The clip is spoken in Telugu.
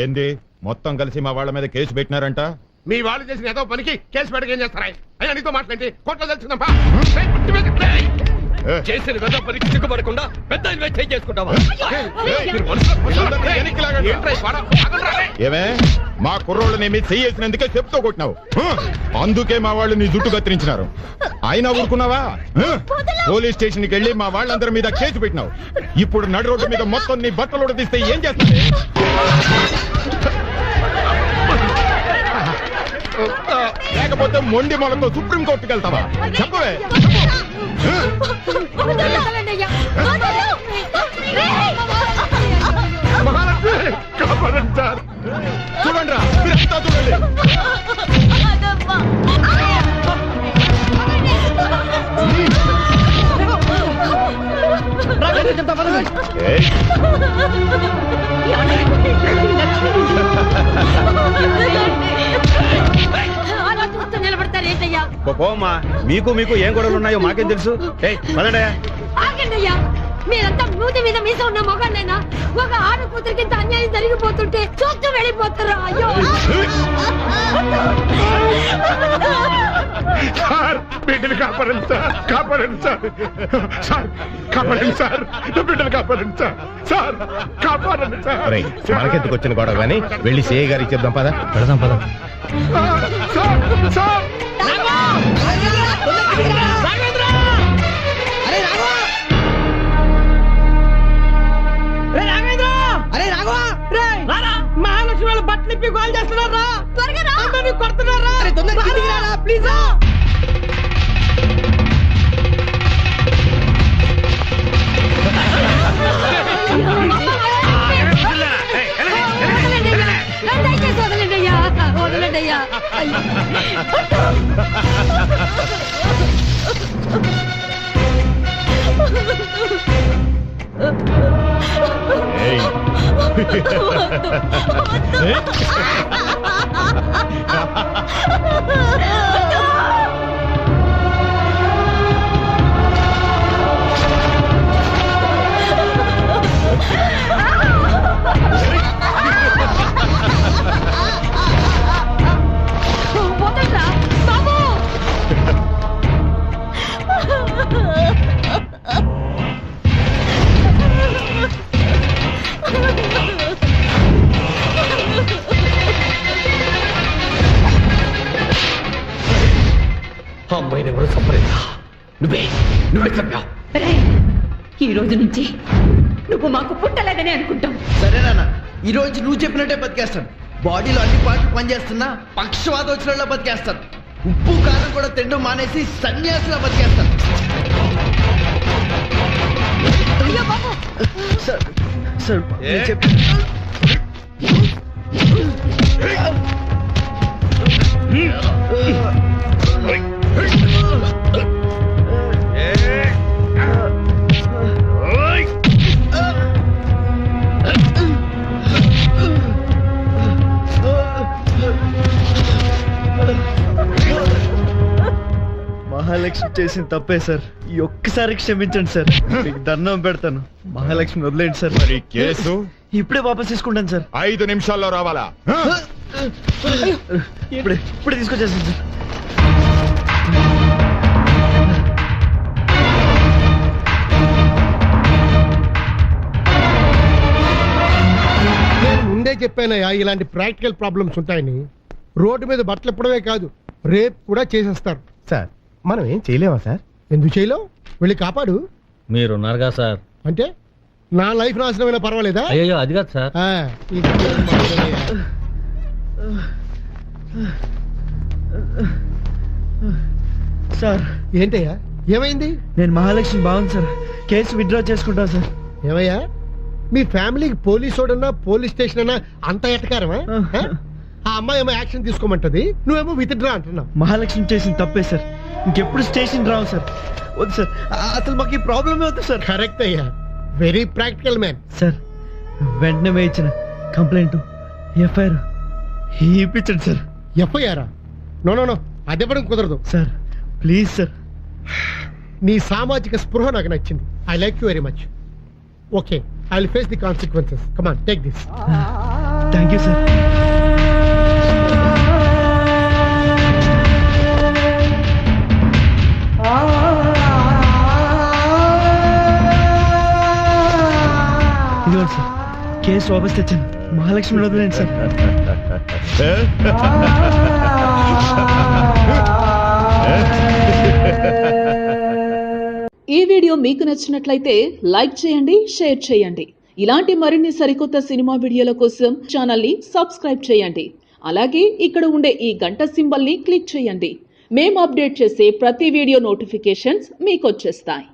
ఏంది మొత్తం కలిసి మా వాళ్ళ మీద కేసు పెట్టినారంట? మీ వాళ్ళు చేసిన ఏదో పనికి కేసు పెడక ఏం చేస్తారా? అయ్యా నీతో మాట్లాడి కోర్టులో తెలుసుకుందాం. చేసిన పెద్ద పనికి సిగ్గుపడకుండా పెద్ద ఇన్వెస్ట్ చేసుకుంటావా? ఏమే మా కుర్రోళ్ళని మీ చెయ్యేసినందుకే చెప్తూ కొట్టినావు, అందుకే మా వాళ్ళు నీ జుట్టు కత్తిరించినారు. అయినా ఊరుకున్నావా? పోలీస్ స్టేషన్కి వెళ్ళి మా వాళ్ళందరి మీద కేసు పెట్టినావు. ఇప్పుడు నడు రోడ్డు మీద మొత్తం నీ బట్టలు తీస్తే ఏం చేస్తావు? లేకపోతే మొండి మొలతో సుప్రీంకోర్టుకి వెళ్తావా? చెప్పవే. చూడండి రా, మీరంతా చూడండి. పోమ్మా, మీకు మీకు ఏం గొడవలు ఉన్నాయో మాకేం తెలుసు. ఆగండియ్యా, మీరంతా మూతి మీద మీస ఉన్న మొగాళ్ళైనా ఒక ఆడ కూతురికి ఇంత అన్యాయం జరిగిపోతుంటే చూస్తూ వెళ్ళిపోతారా? అయ్యో సార్, బిడ్డలు కాపాడండి సార్, కాపాడండి సార్, సార్ కాపాడండి సార్, బిడ్డలు కాపాడండి సార్, సార్ కాపాడండి సార్. మనకెందుకు వచ్చిన గొడవ కానీ వెళ్ళి సిఐ గారికి చెప్దాం పద. పెడదాం పద. సార్ మహాలక్ష్మి వాళ్ళ బట్టలు ఇప్పి గోల్ చేస్తున్నారా? త్వరగా కొడుతున్నారా? ప్లీజ్ వదలండి అయ్యా, వదలండి అయ్యా. వదలరా బాబు. అమ్మాయిని ఎవరు సంప్రదించా? నువ్వే చంపావు. ఈ రోజు నుంచి నువ్వు మాకు పుట్టలేదని అనుకుంటాం. సరేనా, ఈ రోజు నువ్వు చెప్పినట్టే బతికేస్తాను. బాడీలో అన్ని పార్ట్లు పనిచేస్తున్నా పక్షవాత వచ్చిన బతికేస్తాను. ఉప్పు కారం కూడా తిండం మానేసి సన్యాసిలా బతికేస్తాను. సార్ సార్ మహాలక్ష్మి చేసిన తప్పే సార్. ఈ ఒక్కసారి క్షమించండి సార్, మీకు దండం పెడతాను. మహాలక్ష్మి వదిలేండి సార్. మరి కేసు ఇప్పుడే వాపస్ తీసుకుంటాను సార్. 5 నిమిషాల్లో రావాలా? ఇప్పుడే తీసుకొచ్చేస్తాను సార్. నేను ముందే చెప్పానయ్యా ఇలాంటి ప్రాక్టికల్ ప్రాబ్లమ్స్ ఉంటాయని. రోడ్డు మీద బట్టలు ఇప్పడమే కాదు, రేపు కూడా చేసేస్తారు. సార్ మనం ఏం చేయలేమా సార్? ఎందుకు చేయలేవు? వెళ్ళి కాపాడు. మీరున్నారుగా సార్. అంటే నా లైఫ్ నాశనమైనా పర్వాలేదా? అయ్యో అది కాదు సార్. సార్ ఏంటయ్యా, ఏమైంది? నేను మహాలక్ష్మి బాగుంది సార్, కేసు విత్డ్రా చేసుకుంటా సార్. ఏమయ్యా, మీ ఫ్యామిలీకి పోలీసోడన్నా పోలీస్ స్టేషన్ అన్నా అంత ఎటకారమా? ఆ అమ్మాయి ఏమో యాక్షన్ తీసుకోమంటది, నువ్వేమో విత్డ్రా అంటున్నావు. మహాలక్ష్మి చేసిన తప్పే సార్, ఇంకెప్పుడు స్టేషన్ రావు సార్. వద్దు సార్, అసలు మాకు ఈ ప్రాబ్లమే వద్దు సార్. కరెక్ట్ అయ్యా, వెరీ ప్రాక్టికల్ మ్యాన్. సార్ వెంటనే వేయించిన కంప్లైంట్ ఎఫ్ఐఆర్ ఇప్పించండి సార్. ఎఫ్ఐఆరా? నో నో నో, అదివ్వడం కుదరదు సార్. Please sir. నీ సామాజిక స్పృహ నాకు నచ్చింది. I like you very much. Okay, I will face the consequences. Come on, take this. Thank you sir. ఇదిగోండి సార్, కేసు వాపస్ తెచ్చాను. మహాలక్ష్మి వదిలేండి సార్. ఈ వీడియో మీకు నచ్చినట్లయితే లైక్ చేయండి, షేర్ చేయండి. ఇలాంటి మరిన్ని సరికొత్త సినిమా వీడియోల కోసం ఛానల్ ని సబ్స్క్రైబ్ చేయండి. అలాగే ఇక్కడ ఉండే ఈ గంట సింబల్ ని క్లిక్ చేయండి. మేము అప్డేట్ చేసే ప్రతి వీడియో నోటిఫికేషన్స్ మీకు వచ్చేస్తాయి.